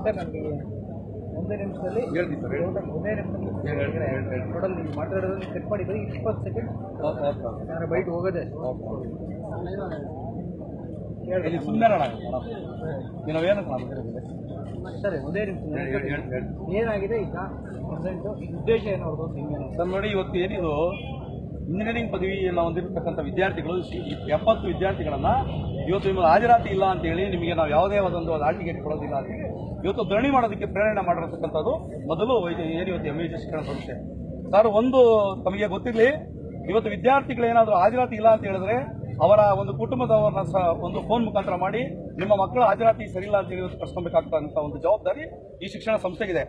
Sir ನನಗೆ ಒಂದೇ ನಿಮಿಷದಲ್ಲಿ ಹೇಳ್ತೀನಿ ಸರ್. ಒಂದೇ ನಿಮಿಷದಲ್ಲಿ ಟೋಟಲ್ ನೀವು ಮಾತಾಡೋದು ಚೆಕ್ ಮಾಡಿದ್ರೆ 20 ಸೆಕೆಂಡ್ ನಾನು ಬೈಟ್ ಹೋಗೋದೆ ಹೇಳಿ ಸುಮ್ಮನೆ ನಾವೇನು ಸರಿ ಒಂದೇ ನಿಮಿಷ ಏನಾಗಿದೆ ಈಗ ಪ್ರೆಸೆಂಟು ಈ ಉದ್ದೇಶ ಏನು ಅವ್ರದ್ದು ಸರ್ ನೋಡಿ, ಇವತ್ತು ಏನಿದು ಇಂಜಿನಿಯರಿಂಗ್ ಪದವಿಯನ್ನು ಹೊಂದಿರತಕ್ಕಂಥ ವಿದ್ಯಾರ್ಥಿಗಳು 70 ವಿದ್ಯಾರ್ಥಿಗಳನ್ನ ಇವತ್ತು ನಿಮಗೆ ಹಾಜರಾತಿ ಇಲ್ಲ ಅಂತೇಳಿ ನಿಮಗೆ ನಾವು ಯಾವುದೇ ಒಂದು ಹಾಲ್ ಟಿಕೆಟ್ ಕೊಡೋದಿಲ್ಲ ಅಂತೇಳಿ ಇವತ್ತು ಧರಣಿ ಮಾಡೋದಕ್ಕೆ ಪ್ರೇರಣೆ ಮಾಡಿರತಕ್ಕಂಥದ್ದು ಮೊದಲು ಏನು ಇವತ್ತು MVJ ಶಿಕ್ಷಣ ಸಂಸ್ಥೆ. ಸರ್, ಒಂದು ತಮಗೆ ಗೊತ್ತಿರಲಿ, ಇವತ್ತು ವಿದ್ಯಾರ್ಥಿಗಳು ಏನಾದರೂ ಹಾಜರಾತಿ ಇಲ್ಲ ಅಂತ ಹೇಳಿದ್ರೆ ಅವರ ಒಂದು ಕುಟುಂಬದವರನ್ನ ಒಂದು ಫೋನ್ ಮುಖಾಂತರ ಮಾಡಿ ನಿಮ್ಮ ಮಕ್ಕಳ ಹಾಜರಾತಿ ಸರಿಯಿಲ್ಲ ಅಂತ ಹೇಳಿ ಕರ್ಸ್ಕೊಬೇಕಾಗ್ತಕ್ಕಂಥ ಒಂದು ಜವಾಬ್ದಾರಿ ಈ ಶಿಕ್ಷಣ ಸಂಸ್ಥೆಗಿದೆ.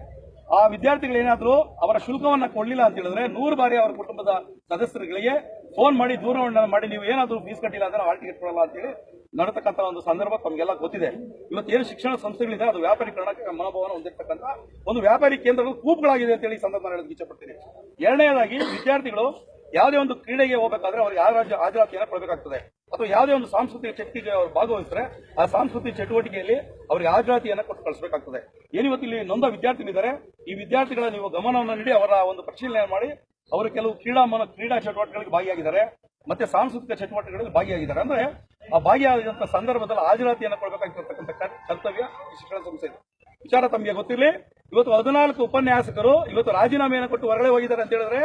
ಆ ವಿದ್ಯಾರ್ಥಿಗಳು ಏನಾದರೂ ಅವರ ಶುಲ್ಕವನ್ನ ಕೊಡಲಿಲ್ಲ ಅಂತ ಹೇಳಿದ್ರೆ 100 ಬಾರಿ ಅವರ ಕುಟುಂಬದ ಸದಸ್ಯರುಗಳಿಗೆ ಫೋನ್ ಮಾಡಿ ದೂರವಾಣಿ ಮಾಡಿ ನೀವು ಏನಾದರೂ ಫೀಸ್ ಕಟ್ಟಿಲ್ಲ ಅಂದ್ರೆ ಹಾಲ್ ಟಿಕೆಟ್ ಕೊಡಲ್ಲ ಅಂತೇಳಿ ನಡೆತಕ್ಕಂಥ ಒಂದು ಸಂದರ್ಭ ತಮಗೆಲ್ಲ ಗೊತ್ತಿದೆ. ಇವತ್ತೇನು ಶಿಕ್ಷಣ ಸಂಸ್ಥೆಗಳಿದೆ ಅದು ವ್ಯಾಪಾರೀಕರಣಕ್ಕೆ ಮನೋಭಾವನ ಹೊಂದಿರತಕ್ಕಂಥ ಒಂದು ವ್ಯಾಪಾರಿ ಕೇಂದ್ರಗಳು ಕೂಪುಗಳಾಗಿದೆ ಅಂತ ಹೇಳಿ ಸಂದರ್ಭ ಹೇಳೋದಕ್ಕೆ ಇಷ್ಟಪಡ್ತೀನಿ. ಎರಡನೇದಾಗಿ, ವಿದ್ಯಾರ್ಥಿಗಳು ಯಾವುದೇ ಒಂದು ಕ್ರೀಡೆಗೆ ಹೋಗಬೇಕಾದ್ರೆ ಅವ್ರಿಗೆ ಹಾಜರಾತಿಯನ್ನು ಕೊಡಬೇಕಾಗ್ತದೆ, ಅಥವಾ ಯಾವುದೇ ಒಂದು ಸಾಂಸ್ಕೃತಿಕ ಚಟುವಟಿಕೆ ಅವರು ಭಾಗವಹಿಸಿದ್ರೆ ಆ ಸಾಂಸ್ಕೃತಿಕ ಚಟುವಟಿಕೆಯಲ್ಲಿ ಅವರಿಗೆ ಹಾಜರಾತಿಯನ್ನು ಕೊಟ್ಟು ಕಳಿಸಬೇಕಾಗ್ತದೆ. ಏನಿವತ್ತು ಇಲ್ಲಿ ನೊಂದ ವಿದ್ಯಾರ್ಥಿಗಳಿದ್ದಾರೆ, ಈ ವಿದ್ಯಾರ್ಥಿಗಳ ನೀವು ಗಮನವನ್ನು ನೀಡಿ ಅವರ ಒಂದು ಪರಿಶೀಲನೆ ಮಾಡಿ ಅವರು ಕೆಲವು ಕ್ರೀಡಾ ಚಟುವಟಿಕೆಗಳಿಗೆ ಭಾಗಿಯಾಗಿದ್ದಾರೆ, ಮತ್ತೆ ಸಾಂಸ್ಕೃತಿಕ ಚಟುವಟಿಕೆಗಳಲ್ಲಿ ಭಾಗಿಯಾಗಿದ್ದಾರೆ ಅಂದ್ರೆ ಆ ಭಾಗಿಯಾದಂತಹ ಸಂದರ್ಭದಲ್ಲಿ ಹಾಜರಾತಿಯನ್ನು ಕೊಡಬೇಕಾಗಿರ್ತಕ್ಕಂಥ ಕರ್ತವ್ಯ ಈ ಶಿಕ್ಷಣ ಸಂಸ್ಥೆ. ವಿಚಾರ ತಮಗೆ ಗೊತ್ತಿರಲಿ, ಇವತ್ತು 14 ಉಪನ್ಯಾಸಕರು ಇವತ್ತು ರಾಜೀನಾಮೆಯನ್ನು ಕೊಟ್ಟು ಹೊರಗಡೆ ಹೋಗಿದ್ದಾರೆ ಅಂತ ಹೇಳಿದ್ರೆ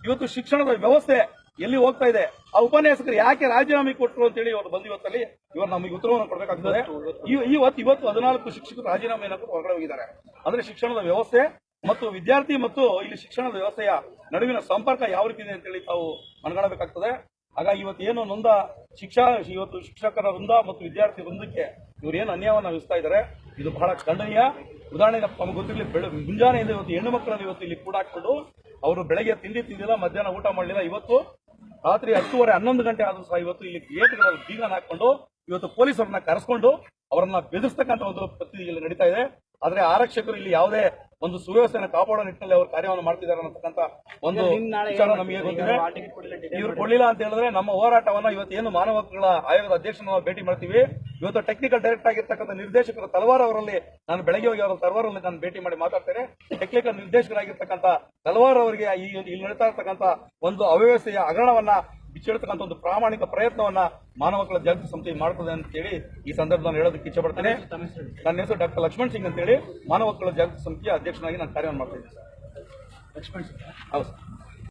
ಇವತ್ತು ಶಿಕ್ಷಣದ ವ್ಯವಸ್ಥೆ ಎಲ್ಲಿ ಹೋಗ್ತಾ ಇದೆ, ಆ ಉಪನ್ಯಾಸಕರು ಯಾಕೆ ರಾಜೀನಾಮೆ ಕೊಟ್ಟರು ಅಂತ ಹೇಳಿ ಇವರು ಬಂದು ಇವತ್ತಲ್ಲಿ ಇವರು ನಮಗೆ ಉತ್ತರವನ್ನು ಕೊಡಬೇಕಾಗ್ತದೆ. ಇವತ್ತು 14 ಶಿಕ್ಷಕರು ರಾಜೀನಾಮೆಯನ್ನು ಕೊಟ್ಟು ಹೊರಗಡೆ ಹೋಗಿದ್ದಾರೆ. ಅಂದ್ರೆ ಶಿಕ್ಷಣದ ವ್ಯವಸ್ಥೆ ಮತ್ತು ವಿದ್ಯಾರ್ಥಿ ಮತ್ತು ಇಲ್ಲಿ ಶಿಕ್ಷಣದ ವ್ಯವಸ್ಥೆಯ ನಡುವಿನ ಸಂಪರ್ಕ ಯಾವ ರೀತಿ ಇದೆ ಅಂತೇಳಿ ತಾವು ಮನಗಾಣಬೇಕಾಗ್ತದೆ. ಹಾಗಾಗಿ ಇವತ್ತು ಏನು ನೊಂದ ಇವತ್ತು ಶಿಕ್ಷಕರ ವೃಂದ ಮತ್ತು ವಿದ್ಯಾರ್ಥಿ ವೃಂದಕ್ಕೆ ಇವರು ಏನು ಅನ್ಯಾಯವನ್ನು ವಿಸ್ತಾ ಇದ್ದಾರೆ, ಇದು ಬಹಳ ಖಂಡನೀಯ. ಉದಾಹರಣೆಗೆ ತಮಗೆ ಗೊತ್ತಿರಲಿ, ಮುಂಜಾನೆಯಿಂದ ಇವತ್ತು ಹೆಣ್ಣು ಮಕ್ಕಳನ್ನು ಇವತ್ತು ಇಲ್ಲಿ ಕೂಡಾಕೊಂಡು ಅವರು ಬೆಳಗ್ಗೆ ತಿಂಡಿ ತಿಂದಿಲ್ಲ, ಮಧ್ಯಾಹ್ನ ಊಟ ಮಾಡಲಿಲ್ಲ, ಇವತ್ತು ರಾತ್ರಿ 10:30 11 ಗಂಟೆ ಆದ್ರೂ ಸಹ ಇವತ್ತು ಇಲ್ಲಿ ಗೇಟ್ಗಳಲ್ಲಿ ಬೀಗನ ಹಾಕೊಂಡು ಇವತ್ತು ಪೊಲೀಸರನ್ನ ಕರೆಸ್ಕೊಂಡು ಅವರನ್ನ ಬೆದರಿಸ್ತಕ್ಕಂಥ ಒಂದು ಪರಿಸ್ಥಿತಿ ಇಲ್ಲಿ ನಡೀತಾ ಇದೆ. ಆದ್ರೆ ಆರಕ್ಷಕರು ಇಲ್ಲಿ ಯಾವುದೇ ಒಂದು ಸುವ್ಯವಸ್ಥೆಯನ್ನು ಕಾಪಾಡೋ ನಿಟ್ಟಿನಲ್ಲಿ ಅವರು ಕಾರ್ಯವನ್ನು ಮಾಡ್ತಿದ್ದಾರೆ ಅನ್ನತಕ್ಕಂಥ ಒಂದು ವಿಚಾರ ನಮಗೆ ಗೊತ್ತಿದೆ. ಇವರು ಕೊಡಲಿಲ್ಲ ಅಂತ ಹೇಳಿದ್ರೆ ನಮ್ಮ ಹೋರಾಟವನ್ನ ಇವತ್ತೇನು ಮಾನವ ಹಕ್ಕುಗಳ ಆಯೋಗದ ಅಧ್ಯಕ್ಷನ ನಾವು ಭೇಟಿ ಮಾಡ್ತೀವಿ. ಇವತ್ತು ಟೆಕ್ನಿಕಲ್ ಡೈರೆಕ್ಟರ್ ಆಗಿರ್ತಕ್ಕಂಥ ನಿರ್ದೇಶಕರು ತಲವಾರ್ ಅವರಲ್ಲಿ ನಾನು ಬೆಳಗ್ಗೆ ಹೋಗಿ ಅವರ ತಲವಾರಲ್ಲಿ ನಾನು ಭೇಟಿ ಮಾಡಿ ಮಾತಾಡ್ತೇನೆ. ಟೆಕ್ನಿಕಲ್ ನಿರ್ದೇಶಕರಾಗಿರ್ತಕ್ಕಂಥ ತಲವಾರ್ ಅವರಿಗೆ ಇಲ್ಲಿ ನಡೀತಾ ಇರ್ತಕ್ಕಂಥ ಒಂದು ಅವ್ಯವಸ್ಥೆಯ ಹಗರಣವನ್ನ ಬಿಚ್ಚಿಡ್ತಕ್ಕಂಥ ಒಂದು ಪ್ರಾಮಾಣಿಕ ಪ್ರಯತ್ನವನ್ನ ಮಾನವ ಹಕ್ಕುಗಳ ಜಾಗೃತಿ ಸಂಸ್ಥೆ ಮಾಡ್ತದೆ ಅಂತ ಹೇಳಿ ಈ ಸಂದರ್ಭದಲ್ಲಿ ಹೇಳೋದಕ್ಕೆ ಇಚ್ಛಪಡ್ತೇನೆ. ನನ್ನ ಹೆಸರು ಡಾಕ್ಟರ್ ಲಕ್ಷ್ಮಣ್ ಸಿಂಗ್ ಅಂತ ಹೇಳಿ ಮಾನವ ಹಕ್ಕುಗಳ ಜಾಗೃತಿ ಸಮಿತಿಯ ಅಧ್ಯಕ್ಷನಾಗಿ ನಾನು ಕಾರ್ಯವನ್ನು ಮಾಡ್ತಾ ಇದ್ದೀನಿ ಸರ್. ಲಕ್ಷ್ಮಣ್ ಸಿಂಗ್? ಹೌದು ಸರ್.